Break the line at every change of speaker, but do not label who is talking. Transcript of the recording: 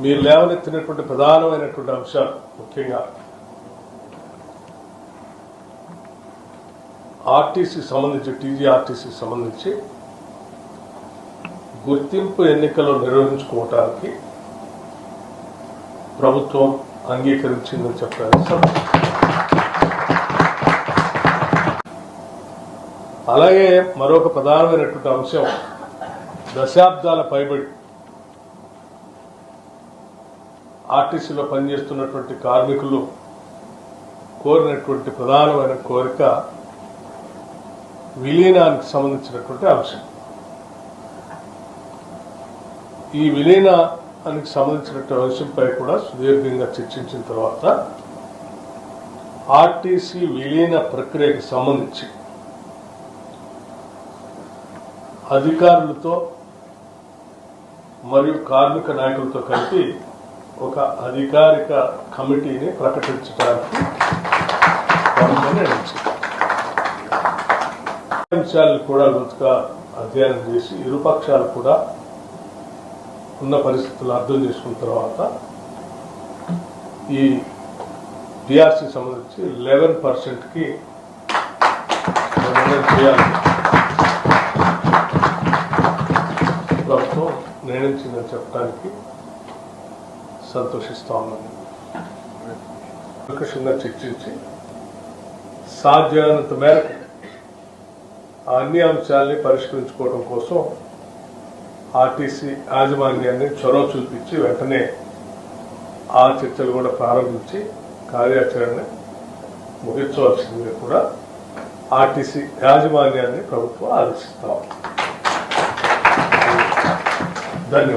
మీరు లేవనెత్తినటువంటి ప్రధానమైనటువంటి అంశాలు ముఖ్యంగా ఆర్టీసీకి సంబంధించి టీజీఆర్టీసీకి సంబంధించి గుర్తింపు ఎన్నికలు నిర్వహించుకోవటానికి ప్రభుత్వం అంగీకరించిందని చెప్పారు. అలాగే మరొక ప్రధానమైనటువంటి అంశం దశాబ్దాల పైబడి ఆర్టీసీలో పనిచేస్తున్నటువంటి కార్మికులు కోరినటువంటి ప్రధానమైన కోరిక విలీనానికి సంబంధించినటువంటి అంశం. ఈ విలీనానికి సంబంధించినటువంటి అంశంపై కూడా సుదీర్ఘంగా చర్చించిన తర్వాత ఆర్టీసీ విలీన ప్రక్రియకు సంబంధించి అధికారులతో మరియు కార్మిక నాయకులతో కలిపి ఒక అధికారిక కమిటీని ప్రకటించడానికి నిర్ణయించింది. అంశాలను కూడా లోతుగా అధ్యయనం చేసి ఇరుపక్షాలు కూడా ఉన్న పరిస్థితులు అర్థం చేసుకున్న తర్వాత ఈ డిఆర్సీ సంబంధించి 11%కి నిర్ణయం చేయాలి ప్రభుత్వం నిర్ణయించిందని చెప్పడానికి సంతోషిస్తా ఉన్నాను. ప్రకర్షంగా చర్చించి సాధ్యమైనంత మేరకు అన్ని అంశాలని పరిష్కరించుకోవడం కోసం ఆర్టీసీ యాజమాన్యాన్ని చొరవ చూపించి వెంటనే ఆ చర్చలు కూడా ప్రారంభించి కార్యాచరణ ముగించవలసిందిగా కూడా ఆర్టీసీ యాజమాన్యాన్ని ప్రభుత్వం ఆదేశిస్తాం. ధన్యవాదాలు.